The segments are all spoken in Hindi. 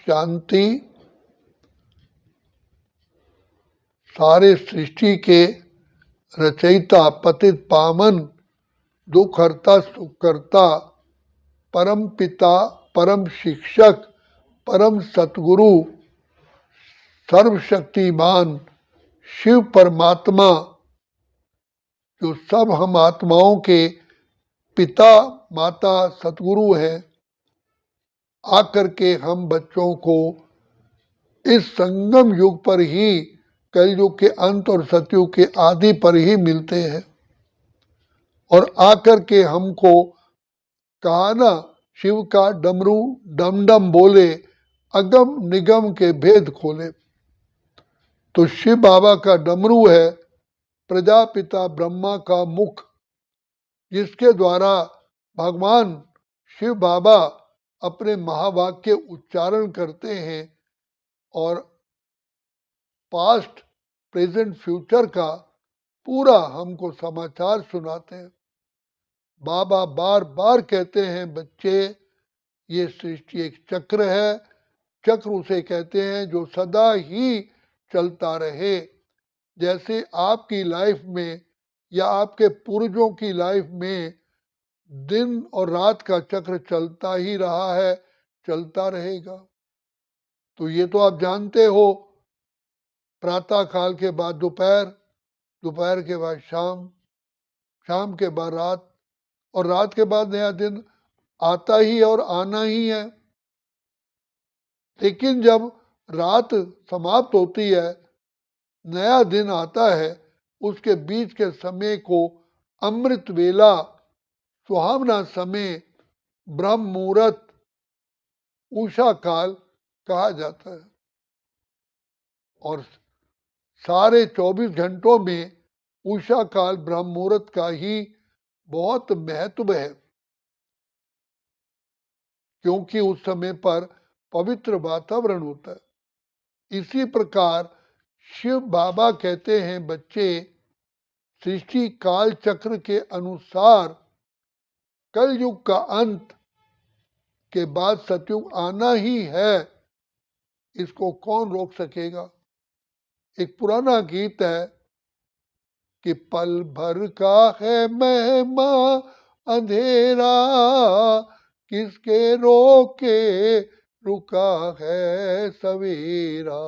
शांति। सारे सृष्टि के रचयिता, पतित पावन, दुख हरता सुख करता, परम पिता, परम शिक्षक, परम सतगुरु, सर्वशक्तिमान शिव परमात्मा, जो सब हम आत्माओं के पिता माता सतगुरु हैं, आकर के हम बच्चों को इस संगम युग पर ही, कलयुग के अंत और सतयुग के आदि पर ही मिलते हैं। और आकर के हमको कहा ना, शिव का डमरू डम डम बोले, अगम निगम के भेद खोले। तो शिव बाबा का डमरू है प्रजापिता ब्रह्मा का मुख, जिसके द्वारा भगवान शिव बाबा अपने महावाक्य उच्चारण करते हैं और पास्ट प्रेजेंट फ्यूचर का पूरा हमको समाचार सुनाते हैं। बाबा बार बार कहते हैं, बच्चे ये सृष्टि एक चक्र है। चक्र उसे कहते हैं जो सदा ही चलता रहे। जैसे आपकी लाइफ में या आपके पूर्वजों की लाइफ में दिन और रात का चक्र चलता ही रहा है, चलता रहेगा। तो ये तो आप जानते हो, प्रातः काल के बाद दोपहर, दोपहर के बाद शाम, शाम के बाद रात, और रात के बाद नया दिन आता ही और आना ही है। लेकिन जब रात समाप्त होती है, नया दिन आता है, उसके बीच के समय को अमृत वेला, सुहावना समय, ब्रह्म मुहूर्त, उषा काल कहा जाता है। और सारे 24 घंटों में उषा काल ब्रह्म मुहूर्त का ही बहुत महत्व है, क्योंकि उस समय पर पवित्र वातावरण होता है। इसी प्रकार शिव बाबा कहते हैं, बच्चे सृष्टि काल चक्र के अनुसार कलयुग का अंत के बाद सतयुग आना ही है, इसको कौन रोक सकेगा। एक पुराना गीत है कि पल भर का है महिमा अंधेरा, किसके रोके रुका है सवेरा।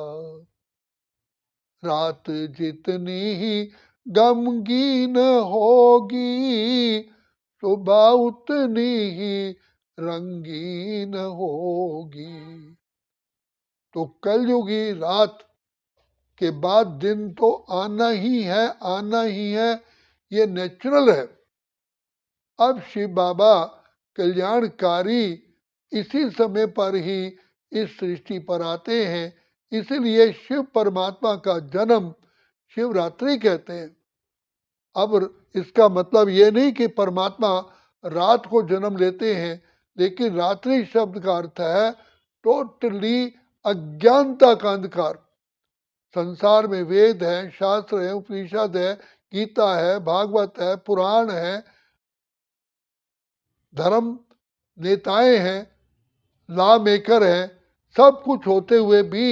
रात जितनी ही गमगीन होगी, सुबह उतनी ही रंगीन होगी। तो कलयुगी रात के बाद दिन तो आना ही है, आना ही है, ये नेचुरल है। अब शिव बाबा कल्याणकारी इसी समय पर ही इस सृष्टि पर आते हैं, इसीलिए शिव परमात्मा का जन्म शिवरात्रि कहते हैं। अब इसका मतलब ये नहीं कि परमात्मा रात को जन्म लेते हैं, लेकिन रात्रि शब्द का अर्थ है टोटली अज्ञानता का अंधकार। संसार में वेद है, शास्त्र है, उपनिषद है, गीता है, भागवत है, पुराण है, धर्म नेताएं हैं, लॉ मेकर हैं, सब कुछ होते हुए भी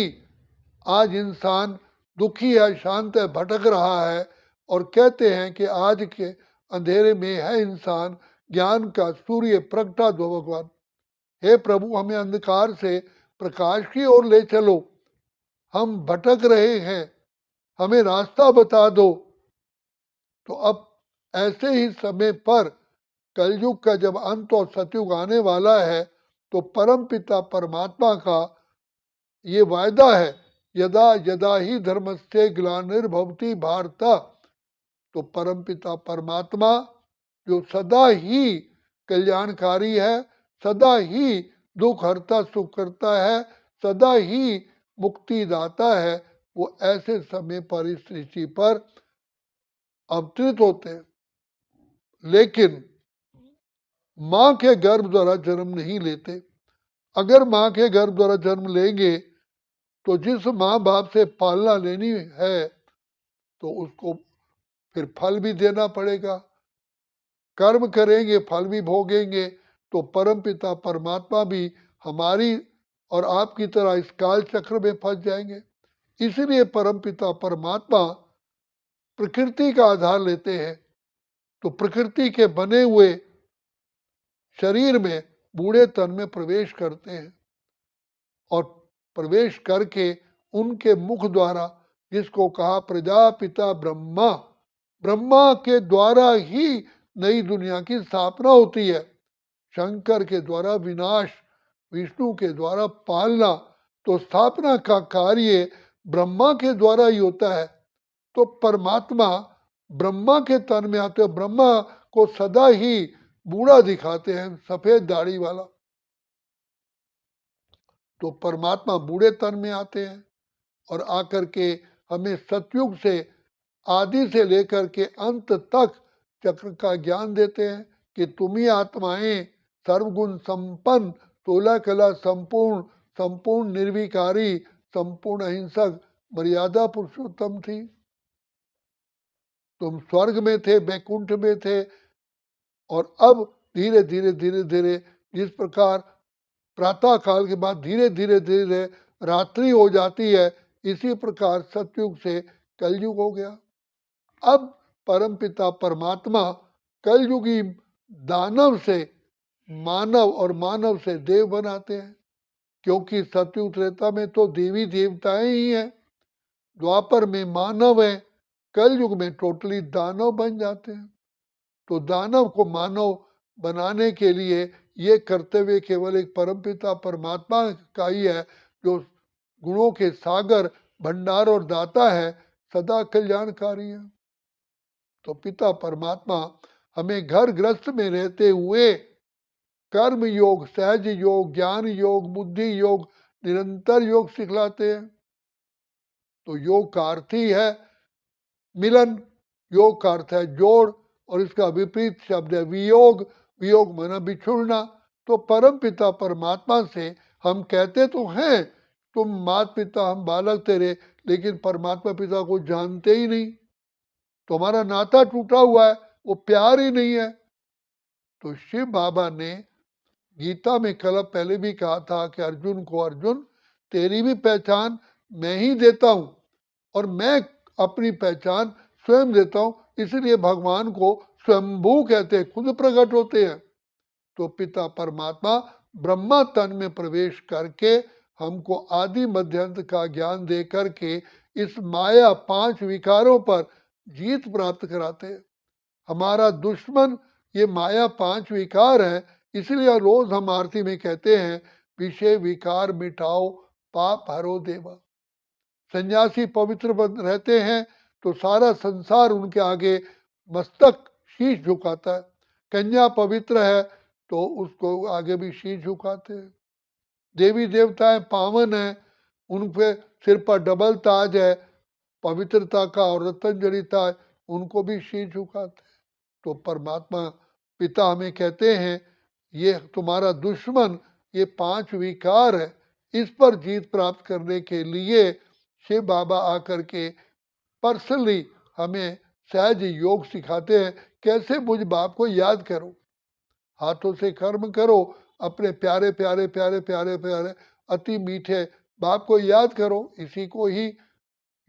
आज इंसान दुखी है, शांत है, भटक रहा है। और कहते हैं कि आज के अंधेरे में है इंसान, ज्ञान का सूर्य प्रगटा दो भगवान। हे प्रभु, हमें अंधकार से प्रकाश की ओर ले चलो, हम भटक रहे हैं, हमें रास्ता बता दो। तो अब ऐसे ही समय पर कलयुग का जब अंत और सतयुग आने वाला है, तो परम पिता परमात्मा का ये वायदा है, यदा यदा ही धर्मस्य ग्लानिर्भवति भारत। तो परम पिता परमात्मा जो सदा ही कल्याणकारी है, सदा ही दुख हरता सुख करता है, सदा ही मुक्ति दाता है, वो ऐसे समय पर इस सृष्टि पर अवतरित होते हैं। लेकिन माँ के गर्भ द्वारा जन्म नहीं लेते। अगर माँ के गर्भ द्वारा जन्म लेंगे तो जिस माँ बाप से पालना लेनी है, तो उसको फिर फल भी देना पड़ेगा, कर्म करेंगे फल भी भोगेंगे। तो परम पिता परमात्मा भी हमारी और आपकी तरह इस काल चक्र में फंस जाएंगे। इसलिए परमपिता परमात्मा प्रकृति का आधार लेते हैं, तो प्रकृति के बने हुए शरीर में बूढ़े तन में प्रवेश करते हैं और प्रवेश करके उनके मुख द्वारा, जिसको कहा प्रजापिता ब्रह्मा, ब्रह्मा के द्वारा ही नई दुनिया की स्थापना होती है। शंकर के द्वारा विनाश, विष्णु के द्वारा पालना, तो स्थापना का कार्य ब्रह्मा के द्वारा ही होता है। तो परमात्मा ब्रह्मा के तन में आते हैं, ब्रह्मा को सदा ही बूढ़ा दिखाते हैं, सफेद दाढ़ी वाला। तो परमात्मा बूढ़े तन में आते हैं और आकर के हमें सतयुग से, आदि से लेकर के अंत तक चक्र का ज्ञान देते हैं कि तुम ही आत्माएं सर्वगुण संपन्न, 16 कला संपूर्ण, संपूर्ण निर्विकारी, संपूर्ण अहिंसक, मर्यादा पुरुषोत्तम थी। तुम स्वर्ग में थे, बैकुंठ में थे, और अब धीरे धीरे धीरे धीरे जिस प्रकार प्रातः काल के बाद धीरे धीरे धीरे रात्रि हो जाती है, इसी प्रकार सतयुग से कलयुग हो गया। अब परमपिता परमात्मा कलयुगी दानव से मानव और मानव से देव बनाते हैं, क्योंकि सतयुग त्रेता में तो देवी देवताएं ही हैं, द्वापर में मानव है, कलयुग में टोटली दानव बन जाते हैं। तो दानव को मानव बनाने के लिए ये कर्तव्य केवल एक परमपिता परमात्मा का ही है, जो गुणों के सागर, भंडार और दाता है, सदा कल्याणकारी है। तो पिता परमात्मा हमें घर ग्रस्त में रहते हुए कर्म योग, सहज योग, ज्ञान योग, बुद्धि योग, निरंतर योग सिखलाते हैं। तो योग का अर्थ ही है मिलन, योग का अर्थ है जोड़, और इसका विपरीत शब्द है वियोग, वियोग माना बिछुड़ना। तो परम पिता परमात्मा से हम कहते तो हैं तुम मात पिता हम बालक तेरे, लेकिन परमात्मा पिता को जानते ही नहीं, तो हमारा नाता टूटा हुआ है, वो प्यार ही नहीं है। तो शिव बाबा ने गीता में कल पहले भी कहा था कि अर्जुन को, अर्जुन तेरी भी पहचान मैं ही देता हूं, और मैं अपनी पहचान स्वयं देता हूं, इसलिए भगवान को स्वयंभू कहते हैं, खुद प्रकट होते हैं। तो पिता परमात्मा ब्रह्मा तन में प्रवेश करके हमको आदि मध्यांत का ज्ञान दे करके इस माया 5 विकारों पर जीत प्राप्त कराते हैं। हमारा दुश्मन ये माया 5 विकार है, इसलिए रोज हम आरती में कहते हैं विषय विकार मिटाओ पाप हरो देवा। सन्यासी पवित्र रहते हैं तो सारा संसार उनके आगे मस्तक शीश झुकाता है, कन्या पवित्र है तो उसको आगे भी शीश झुकाते हैं, देवी देवताएं पावन है, उन पे सिर पर डबल ताज है पवित्रता का और रतन जड़ित है, उनको भी शीश झुकाते हैं। तो परमात्मा पिता हमें कहते हैं ये तुम्हारा दुश्मन ये 5 विकार है, इस पर जीत प्राप्त करने के लिए शिव बाबा आकर के पर्सनली हमें सहज योग सिखाते हैं, कैसे मुझ बाप को याद करो, हाथों से कर्म करो, अपने प्यारे प्यारे प्यारे प्यारे प्यारे अति मीठे बाप को याद करो। इसी को ही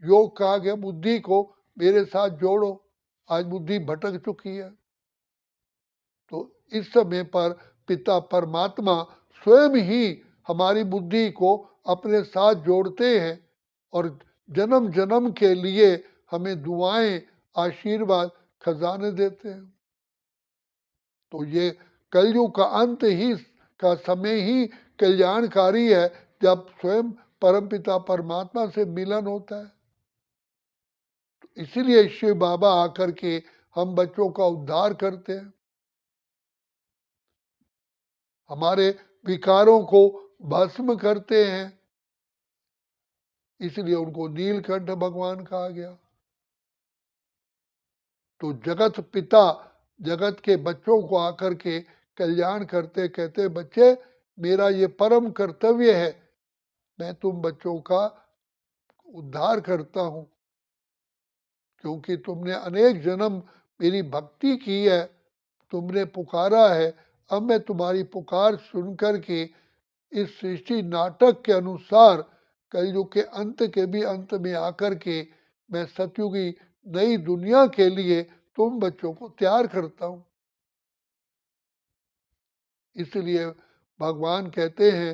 योग कहा गया, बुद्धि को मेरे साथ जोड़ो, आज बुद्धि भटक चुकी है। तो इस समय पर पिता परमात्मा स्वयं ही हमारी बुद्धि को अपने साथ जोड़ते हैं और जन्म जन्म के लिए हमें दुआएं, आशीर्वाद, खजाने देते हैं। तो ये कलयुग का अंत ही का समय ही कल्याणकारी है, जब स्वयं परमपिता परमात्मा से मिलन होता है। तो इसीलिए शिव बाबा आकर के हम बच्चों का उद्धार करते हैं, हमारे विकारों को भस्म करते हैं, इसलिए उनको नीलकंठ भगवान कहा गया। तो जगत पिता जगत के बच्चों को आकर के कल्याण करते, कहते बच्चे मेरा ये परम कर्तव्य है, मैं तुम बच्चों का उद्धार करता हूं, क्योंकि तुमने अनेक जन्म मेरी भक्ति की है, तुमने पुकारा है, अब मैं तुम्हारी पुकार सुन कर के इस सृष्टि नाटक के अनुसार कलयुग के अंत के भी अंत में आकर के मैं सतयुगी नई दुनिया के लिए तुम बच्चों को तैयार करता हूं। इसलिए भगवान कहते हैं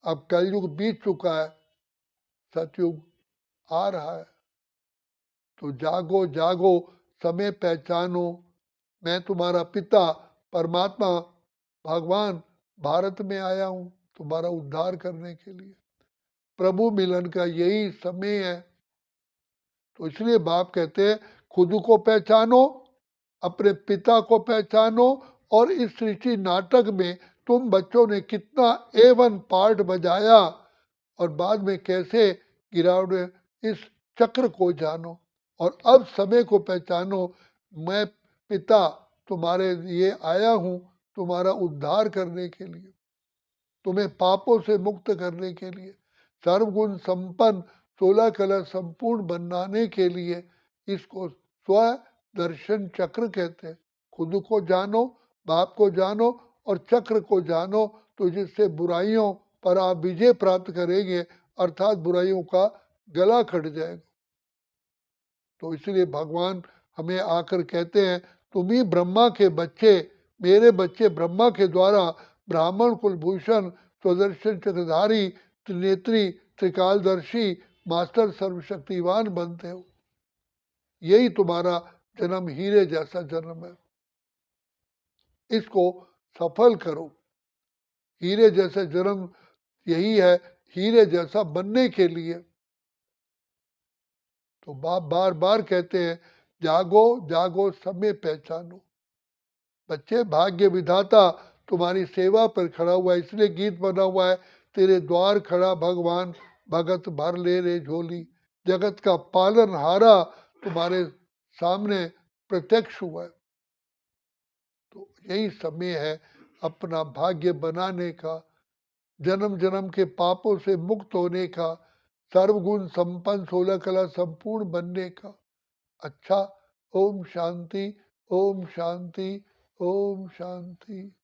अब कलयुग बीत चुका है, सतयुग आ रहा है, तो जागो जागो, समय पहचानो, मैं तुम्हारा पिता परमात्मा भगवान भारत में आया हूं तुम्हारा उद्धार करने के लिए। प्रभु मिलन का यही समय है। तो इसलिए बाप कहते हैं खुद को पहचानो, अपने पिता को पहचानो, और इस सृष्टि नाटक में तुम बच्चों ने कितना A1 पार्ट बजाया और बाद में कैसे गिरावट में, इस चक्र को जानो और अब समय को पहचानो। मैं पिता तुम्हारे लिए आया हूं तुम्हारा उद्धार करने के लिए, तुम्हें पापों से मुक्त करने के लिए, सर्वगुण संपन्न 16 कला संपूर्ण बनाने के लिए। इसको स्व दर्शन चक्र कहते हैं। खुद को जानो, बाप को जानो और चक्र को जानो, तो जिससे बुराइयों पर आप विजय प्राप्त करेंगे, अर्थात बुराइयों का गला कट जाएगा। तो इसलिए भगवान हमें आकर कहते हैं तुम ही ब्रह्मा के बच्चे, मेरे बच्चे ब्रह्मा के द्वारा ब्राह्मण कुलभूषण स्वदर्शन चक्रधारी त्रिनेत्री त्रिकालदर्शी मास्टर सर्वशक्तिवान बनते हो। यही तुम्हारा जन्म हीरे जैसा जन्म है, इसको सफल करो। हीरे जैसा जन्म यही है, हीरे जैसा बनने के लिए। तो बाप बार बार कहते हैं जागो जागो, समय पहचानो। बच्चे भाग्य विधाता तुम्हारी सेवा पर खड़ा हुआ है, इसलिए गीत बना हुआ है तेरे द्वार खड़ा भगवान भगत भर ले रे झोली। जगत का पालन हारा तुम्हारे सामने प्रत्यक्ष हुआ है। तो यही समय है अपना भाग्य बनाने का, जन्म जन्म के पापों से मुक्त होने का, सर्वगुण संपन्न 16 कला संपूर्ण बनने का। अच्छा, ओम शांति, ओम शांति, ओम शांति।